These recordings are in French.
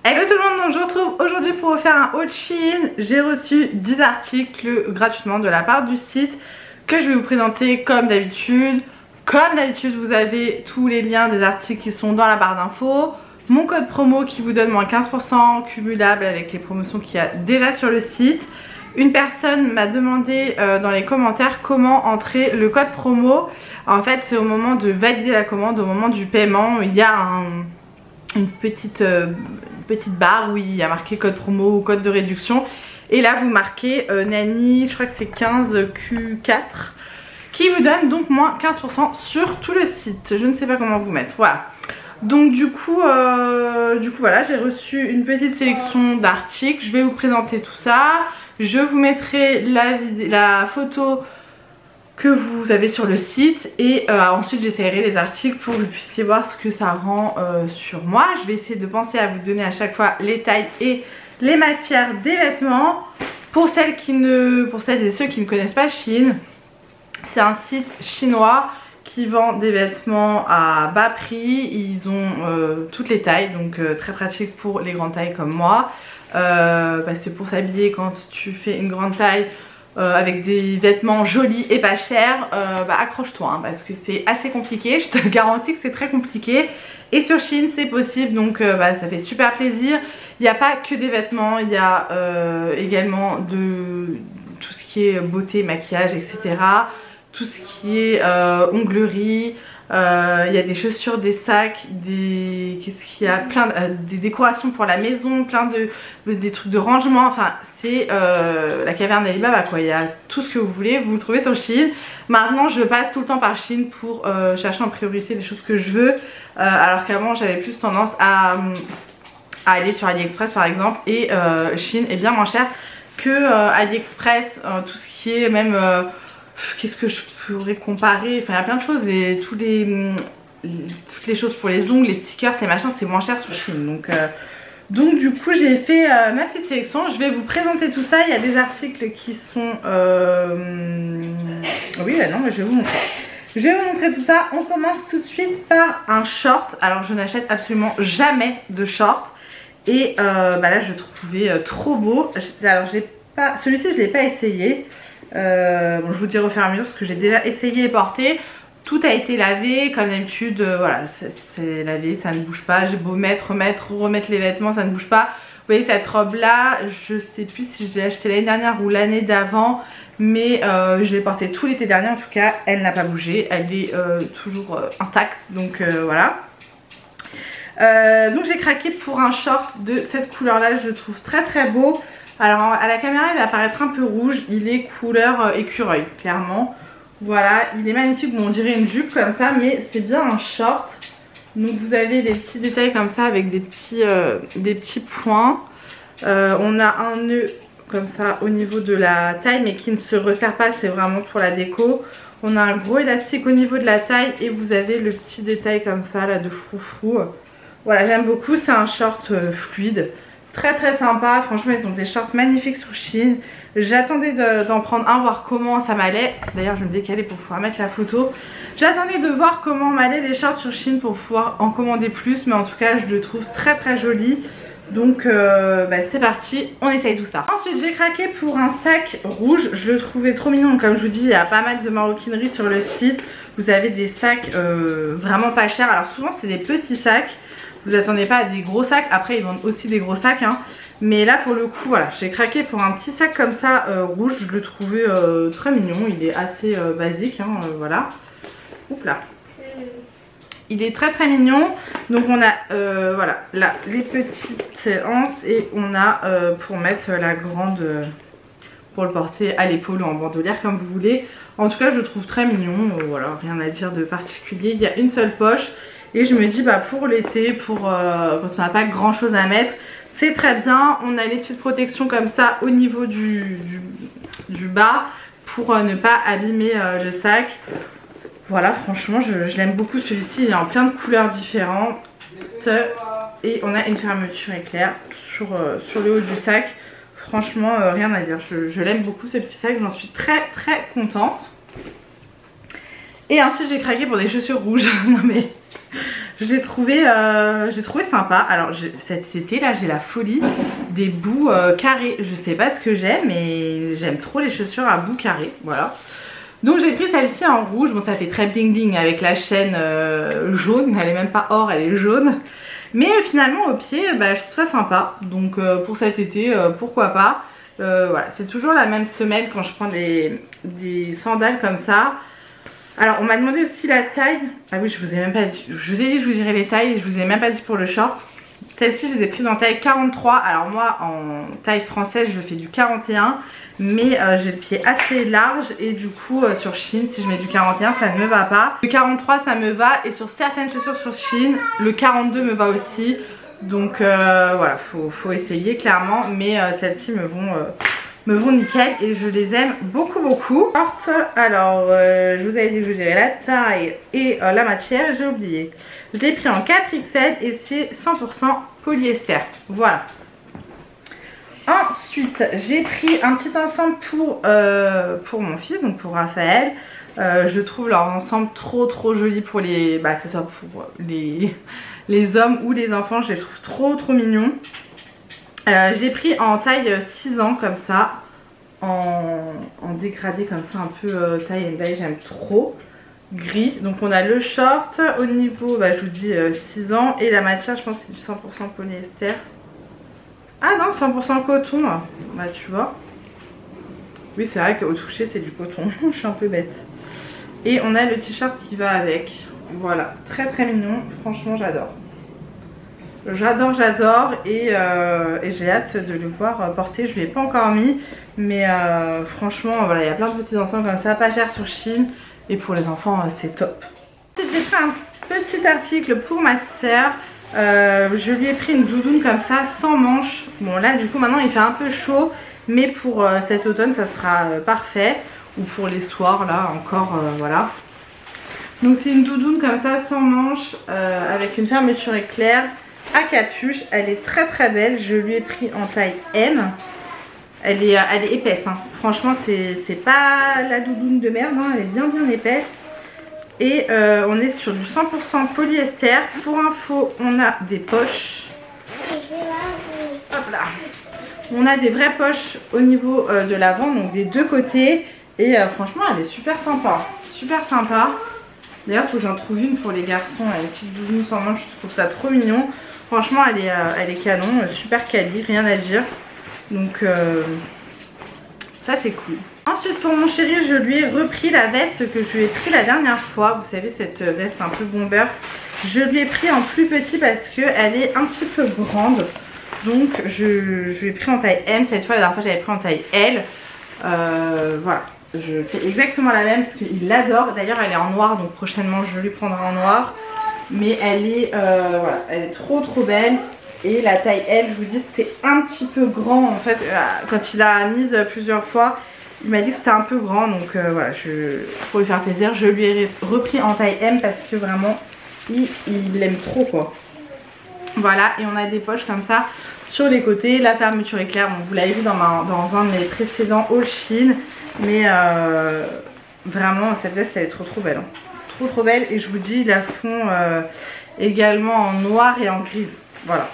Hello tout le monde, donc je vous retrouve aujourd'hui pour vous faire un haul Shein. J'ai reçu 10 articles gratuitement de la part du site que je vais vous présenter comme d'habitude. Comme d'habitude, vous avez tous les liens des articles qui sont dans la barre d'infos. Mon code promo qui vous donne moins 15% cumulable avec les promotions qu'il y a déjà sur le site. Une personne m'a demandé dans les commentaires comment entrer le code promo. En fait, c'est au moment de valider la commande, au moment du paiement, il y a une petite barre où il y a marqué code promo ou code de réduction. Et là, vous marquez Nani, je crois que c'est 15Q4, qui vous donne donc moins 15% sur tout le site. Je ne sais pas comment vous mettre. Voilà. Donc du coup voilà, j'ai reçu une petite sélection d'articles. Je vais vous présenter tout ça. Je vous mettrai la photo que vous avez sur le site et ensuite j'essaierai les articles pour que vous puissiez voir ce que ça rend sur moi. Je vais essayer de penser à vous donner à chaque fois les tailles et les matières des vêtements. Pour celles et ceux qui ne connaissent pas Shein, c'est un site chinois qui vend des vêtements à bas prix. Ils ont toutes les tailles, donc très pratique pour les grandes tailles comme moi, parce que pour s'habiller quand tu fais une grande taille avec des vêtements jolis et pas chers, accroche-toi hein, parce que c'est assez compliqué. Je te garantis que c'est très compliqué, et sur Shein c'est possible, donc ça fait super plaisir. Il n'y a pas que des vêtements, il y a également de tout ce qui est beauté, maquillage, etc. Tout ce qui est onglerie, il y a des chaussures, des sacs, qu'est-ce qu'il y a, plein des décorations pour la maison, des trucs de rangement. Enfin c'est la caverne d'Alibaba quoi. Il y a tout ce que vous voulez, vous le trouvez sur Shein. Maintenant je passe tout le temps par Shein pour chercher en priorité les choses que je veux, alors qu'avant j'avais plus tendance à aller sur AliExpress par exemple, et Shein est bien moins cher que AliExpress. Tout ce qui est même qu'est-ce que je pourrais comparer, enfin il y a plein de choses, toutes les choses pour les ongles, les stickers, les machins, c'est moins cher sur Shein. Donc du coup j'ai fait ma petite sélection. Je vais vous présenter tout ça. Il y a des articles qui sont oui non mais je vais vous montrer. Je vais vous montrer tout ça. On commence tout de suite par un short. Alors je n'achète absolument jamais de short, et là je le trouvais trop beau. Alors celui-ci je ne l'ai pas essayé. Bon, je vous dirai au fur et à mesure parce que j'ai déjà essayé et porté. Tout a été lavé comme d'habitude, voilà, c'est lavé, ça ne bouge pas. J'ai beau mettre, remettre les vêtements, ça ne bouge pas. Vous voyez cette robe là, je sais plus si je l'ai achetée l'année dernière ou l'année d'avant, mais je l'ai portée tout l'été dernier. En tout cas elle n'a pas bougé, elle est toujours intacte, donc voilà. Donc j'ai craqué pour un short de cette couleur là, je le trouve très très beau. Alors à la caméra il va apparaître un peu rouge, il est couleur écureuil clairement. Voilà, il est magnifique, bon, on dirait une jupe comme ça, mais c'est bien un short. Donc vous avez des petits détails comme ça avec des petits points. On a un nœud comme ça au niveau de la taille mais qui ne se resserre pas, c'est vraiment pour la déco. On a un gros élastique au niveau de la taille et vous avez le petit détail comme ça là de froufrou. Voilà, j'aime beaucoup, c'est un short fluide. Très très sympa, franchement ils ont des shorts magnifiques sur Shein. J'attendais d'en prendre un, voir comment ça m'allait. D'ailleurs je vais me décaler pour pouvoir mettre la photo. J'attendais de voir comment m'allaient les shorts sur Shein pour pouvoir en commander plus, mais en tout cas je le trouve très très joli. Donc c'est parti, on essaye tout ça. Ensuite j'ai craqué pour un sac rouge, je le trouvais trop mignon. Comme je vous dis, il y a pas mal de maroquinerie sur le site. Vous avez des sacs vraiment pas chers. Alors souvent c'est des petits sacs, vous attendez pas à des gros sacs. Après ils vendent aussi des gros sacs hein. Mais là pour le coup voilà, j'ai craqué pour un petit sac comme ça rouge. Je le trouvais très mignon, il est assez basique hein, voilà. Oups là. Il est très très mignon. Donc on a voilà là les petites anses, et on a pour mettre la grande, pour le porter à l'épaule ou en bandoulière comme vous voulez. En tout cas je le trouve très mignon, voilà, rien à dire de particulier. Il y a une seule poche. Et je me dis pour l'été, quand on n'a pas grand chose à mettre, c'est très bien. On a les petites protections comme ça au niveau du bas pour ne pas abîmer le sac. Voilà, franchement je l'aime beaucoup celui-ci, il est en plein de couleurs différentes. Et on a une fermeture éclair sur le haut du sac. Franchement rien à dire, je l'aime beaucoup ce petit sac, j'en suis très très contente. Et ensuite j'ai craqué pour des chaussures rouges. Non mais J'ai trouvé sympa. Alors cet été là j'ai la folie des bouts carrés. Je sais pas ce que j'aime mais j'aime trop les chaussures à bouts carrés. Voilà. Donc j'ai pris celle-ci en rouge. Bon ça fait très bling bling avec la chaîne jaune. Elle est même pas or, elle est jaune. Mais finalement au pied bah, je trouve ça sympa. Donc pour cet été pourquoi pas. Voilà, c'est toujours la même semelle quand je prends des sandales comme ça. Alors on m'a demandé aussi la taille. Ah oui je vous ai même pas dit. Je vous ai dit que je vous dirais les tailles et je vous ai même pas dit pour le short. Celle-ci je les ai prises en taille 43. Alors moi en taille française je fais du 41. Mais j'ai le pied assez large et du coup sur Shein si je mets du 41 ça ne me va pas. Le 43 ça me va et sur certaines chaussures sur Shein le 42 me va aussi. Donc voilà faut essayer clairement. Mais celles-ci me vont nickel et je les aime beaucoup. Alors je vous avais dit que je vous dirais la taille et la matière, j'ai oublié. Je l'ai pris en 4XL et c'est 100% polyester. Voilà. Ensuite j'ai pris un petit ensemble pour mon fils, donc pour Raphaël. Je trouve leur ensemble trop joli pour les que ce soit pour les hommes ou les enfants. Je les trouve trop mignons. Je l'ai pris en taille 6 ans comme ça, en dégradé comme ça, un peu taille and dye, j'aime trop. Gris, donc on a le short au niveau, je vous dis 6 ans, et la matière je pense que c'est du 100% polyester. Ah non, 100% coton, bah tu vois. Oui c'est vrai qu'au toucher c'est du coton, je suis un peu bête. Et on a le t-shirt qui va avec, voilà, très mignon, franchement j'adore. J'adore et j'ai hâte de le voir porter. Je ne l'ai pas encore mis mais franchement voilà, il y a plein de petits ensembles comme ça, pas cher sur Shein et pour les enfants c'est top. J'ai pris un petit article pour ma soeur. Je lui ai pris une doudoune comme ça sans manches. Bon là du coup maintenant il fait un peu chaud mais pour cet automne ça sera parfait. Ou pour les soirs là encore voilà. Donc c'est une doudoune comme ça sans manches avec une fermeture éclair à capuche. Elle est très belle. Je lui ai pris en taille M. Elle est épaisse hein. Franchement c'est pas la doudoune de merde hein. Elle est bien épaisse. Et on est sur du 100% polyester. Pour info on a des poches. Hop là. On a des vraies poches au niveau de l'avant, donc des deux côtés. Et franchement elle est super sympa. D'ailleurs il faut que j'en trouve une pour les garçons. Une petite doudoune sans manche, je trouve ça trop mignon. Franchement elle est canon, super quali, rien à dire. Donc ça c'est cool. Ensuite pour mon chéri je lui ai repris la veste que je lui ai pris la dernière fois. Vous savez cette veste un peu bombers. Je lui ai pris en plus petit parce qu'elle est un petit peu grande. Donc je lui ai pris en taille M. Cette fois la dernière fois j'avais pris en taille L. Voilà. Je fais exactement la même parce qu'il l'adore. D'ailleurs elle est en noir donc prochainement je lui prendrai en noir. Mais elle est, voilà, elle est trop belle. Et la taille L, je vous dis, c'était un petit peu grand en fait. Quand il l'a mise plusieurs fois, il m'a dit que c'était un peu grand. Donc voilà, pour lui faire plaisir, je lui ai repris en taille M parce que vraiment, il l'aime trop quoi. Voilà, et on a des poches comme ça sur les côtés. La fermeture éclair, bon, vous l'avez vu dans un de mes précédents haul Shein. Mais vraiment, cette veste, elle est trop belle. Hein. Trop belle. Et je vous dis, ils la font également en noir et en grise. Voilà.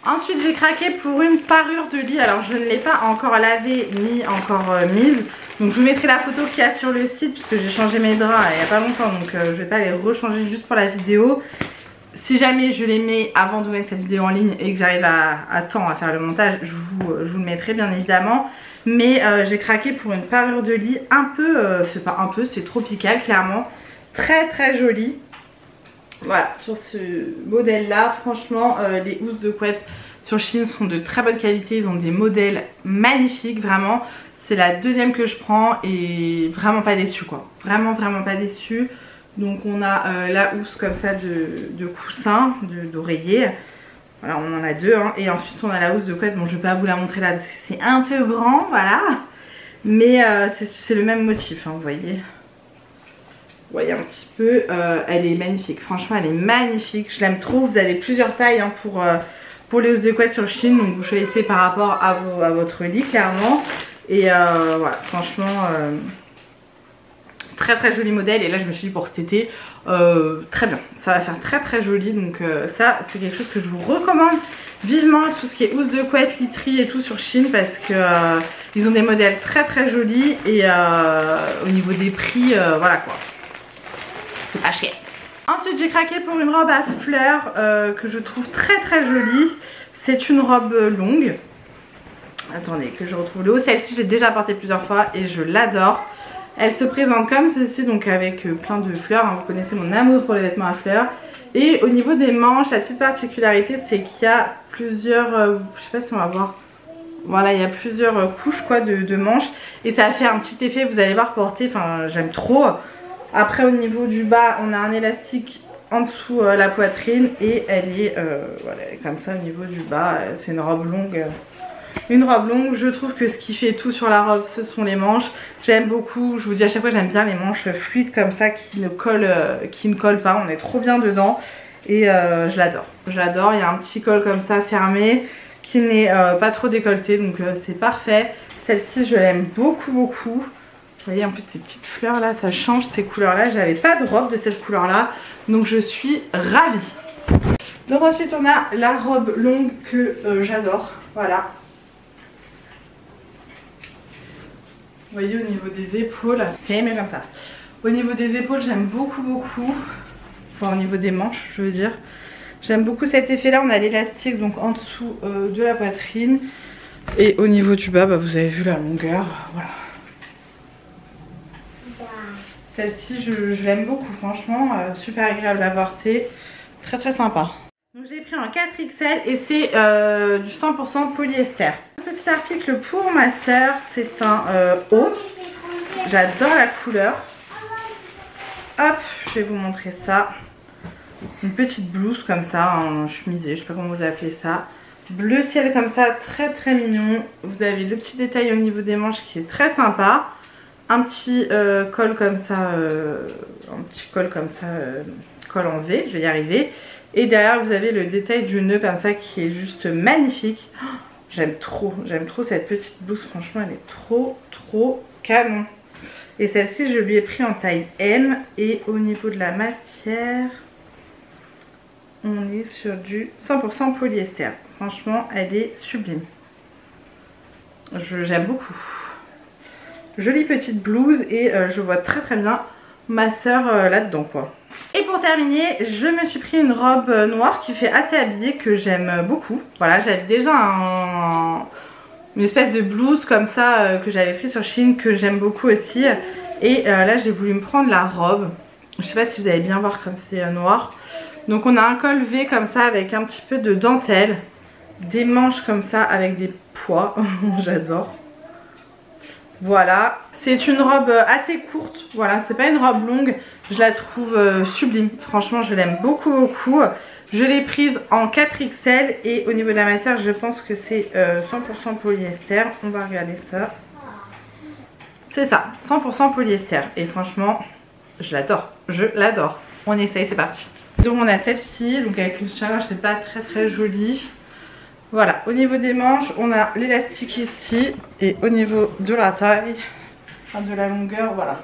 Ensuite j'ai craqué pour une parure de lit. Alors je ne l'ai pas encore lavée ni encore mise. Donc je vous mettrai la photo qu'il y a sur le site puisque j'ai changé mes draps il n'y a pas longtemps. Donc je ne vais pas les rechanger juste pour la vidéo. Si jamais je les mets avant de mettre cette vidéo en ligne et que j'arrive à temps à faire le montage, je vous le mettrai bien évidemment. Mais j'ai craqué pour une parure de lit un peu, c'est pas un peu, c'est tropical clairement. Très jolie. Voilà, sur ce modèle là, franchement les housses de couette sur Shein sont de très bonne qualité. Ils ont des modèles magnifiques, vraiment. C'est la deuxième que je prends et vraiment pas déçue quoi. Vraiment pas déçue. Donc on a la housse comme ça de coussin, d'oreiller. Voilà, on en a deux hein. Et ensuite on a la housse de couette. Bon je vais pas vous la montrer là parce que c'est un peu grand, voilà. Mais c'est le même motif hein, vous voyez. Vous voyez un petit peu, elle est magnifique, franchement elle est magnifique, je l'aime trop. Vous avez plusieurs tailles hein, pour les housses de couette sur Shein, donc vous choisissez par rapport à votre lit clairement. Et voilà, franchement très très joli modèle et là je me suis dit pour cet été, très bien, ça va faire très très joli, donc ça c'est quelque chose que je vous recommande vivement, tout ce qui est housse de couette, literie et tout sur Shein, parce que ils ont des modèles très très jolis et au niveau des prix, voilà quoi, c'est pas cher. Ensuite j'ai craqué pour une robe à fleurs que je trouve très très jolie. C'est une robe longue. Attendez que je retrouve le haut. Celle-ci j'ai déjà portée plusieurs fois et je l'adore. Elle se présente comme ceci, donc avec plein de fleurs, hein. Vous connaissez mon amour pour les vêtements à fleurs. Et au niveau des manches, la petite particularité c'est qu'il y a plusieurs, je sais pas si on va voir, voilà, il y a plusieurs couches quoi de manches. Et ça fait un petit effet, vous allez voir, porter, enfin j'aime trop. Après au niveau du bas on a un élastique en dessous la poitrine et elle est voilà, comme ça au niveau du bas. C'est une robe longue. Je trouve que ce qui fait tout sur la robe ce sont les manches. J'aime beaucoup, je vous dis à chaque fois j'aime bien les manches fluides comme ça qui ne collent pas, on est trop bien dedans et je l'adore. Je l'adore, il y a un petit col comme ça fermé qui n'est pas trop décolleté, donc c'est parfait. Celle-ci je l'aime beaucoup beaucoup. Vous voyez en plus ces petites fleurs là, ça change ces couleurs là. J'avais pas de robe de cette couleur là, donc je suis ravie. Donc ensuite on a la robe longue que j'adore, voilà. Vous voyez au niveau des épaules, c'est mieux comme ça. Au niveau des épaules j'aime beaucoup beaucoup, enfin au niveau des manches je veux dire. J'aime beaucoup cet effet là, on a l'élastique donc en dessous de la poitrine. Et au niveau du bas, bah, vous avez vu la longueur, voilà. Celle-ci je l'aime beaucoup franchement, super agréable à porter, très très sympa. Donc j'ai pris en 4XL et c'est du 100% polyester. Un petit article pour ma soeur, c'est un haut, j'adore la couleur. Hop, je vais vous montrer ça. Une petite blouse comme ça, en chemisé, je sais pas comment vous appelez ça. Bleu ciel comme ça, très très mignon. Vous avez le petit détail au niveau des manches qui est très sympa. Un petit col comme ça, col en V, je vais y arriver. Et derrière vous avez le détail du nœud comme ça qui est juste magnifique. Oh, j'aime trop cette petite blouse, franchement elle est trop canon. Et celle-ci je lui ai pris en taille M et au niveau de la matière, on est sur du 100% polyester. Franchement elle est sublime, j'aime beaucoup. Jolie petite blouse et je vois très très bien ma soeur là-dedans quoi. Et pour terminer, je me suis pris une robe noire qui fait assez habillée, que j'aime beaucoup. Voilà, j'avais déjà une espèce de blouse comme ça que j'avais pris sur Shein, que j'aime beaucoup aussi. Et là j'ai voulu me prendre la robe. Je sais pas si vous allez bien voir comme c'est noir. Donc on a un col V comme ça avec un petit peu de dentelle. Des manches comme ça avec des pois. J'adore. Voilà, c'est une robe assez courte, voilà, c'est pas une robe longue, je la trouve sublime, franchement je l'aime beaucoup beaucoup. Je l'ai prise en 4XL et au niveau de la matière je pense que c'est 100% polyester, on va regarder ça. C'est ça, 100% polyester et franchement je l'adore, on essaye, c'est parti. Donc on a celle-ci, donc avec une chaleur c'est pas très jolie. Voilà, au niveau des manches, on a l'élastique ici et au niveau de la taille, enfin de la longueur, voilà.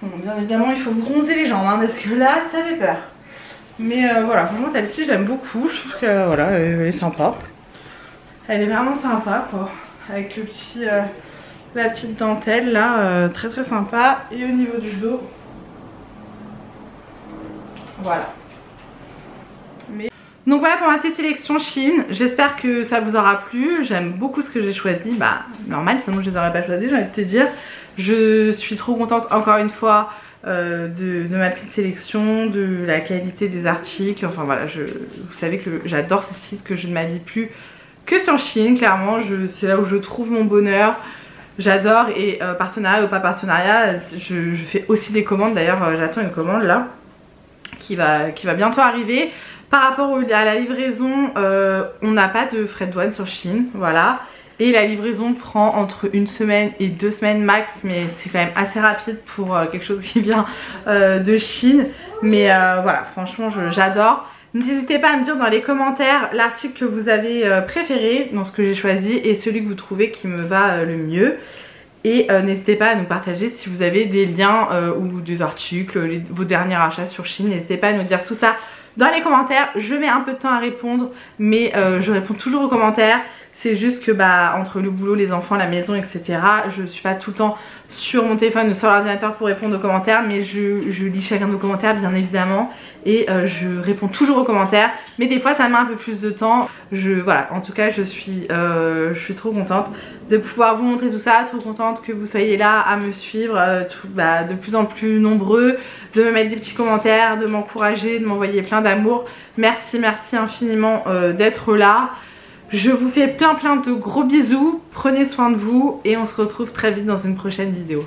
Bon, bien évidemment, il faut bronzer les jambes, hein, parce que là, ça fait peur. Mais voilà, franchement, celle-ci, je l'aime beaucoup. Je trouve que voilà, elle est sympa. Elle est vraiment sympa, quoi. Avec le petit, la petite dentelle là, très sympa. Et au niveau du dos, voilà. Donc voilà pour ma petite sélection Shein, j'espère que ça vous aura plu, j'aime beaucoup ce que j'ai choisi, bah normal sinon je les aurais pas choisis, j'ai envie de te dire. Je suis trop contente encore une fois de ma petite sélection, de la qualité des articles, enfin voilà, vous savez que j'adore ce site, que je ne m'habille plus que sur Shein, clairement, c'est là où je trouve mon bonheur. J'adore et partenariat ou pas partenariat, je fais aussi des commandes, d'ailleurs j'attends une commande là qui va bientôt arriver. Par rapport à la livraison, on n'a pas de frais de douane sur Shein, voilà. Et la livraison prend entre 1 semaine et 2 semaines max, mais c'est quand même assez rapide pour quelque chose qui vient de Shein. Mais voilà, franchement j'adore. N'hésitez pas à me dire dans les commentaires l'article que vous avez préféré dans ce que j'ai choisi et celui que vous trouvez qui me va le mieux. Et n'hésitez pas à nous partager si vous avez des liens ou des articles, vos derniers achats sur Shein. N'hésitez pas à nous dire tout ça dans les commentaires. Je mets un peu de temps à répondre, mais je réponds toujours aux commentaires. C'est juste que entre le boulot, les enfants, la maison, etc. je suis pas tout le temps sur mon téléphone ou sur l'ordinateur pour répondre aux commentaires, mais je lis chacun de vos commentaires bien évidemment et je réponds toujours aux commentaires, mais des fois ça met un peu plus de temps. Voilà, en tout cas je suis trop contente de pouvoir vous montrer tout ça, trop contente que vous soyez là à me suivre, de plus en plus nombreux, de me mettre des petits commentaires, de m'encourager, de m'envoyer plein d'amour. Merci infiniment d'être là. Je vous fais plein de gros bisous, prenez soin de vous et on se retrouve très vite dans une prochaine vidéo.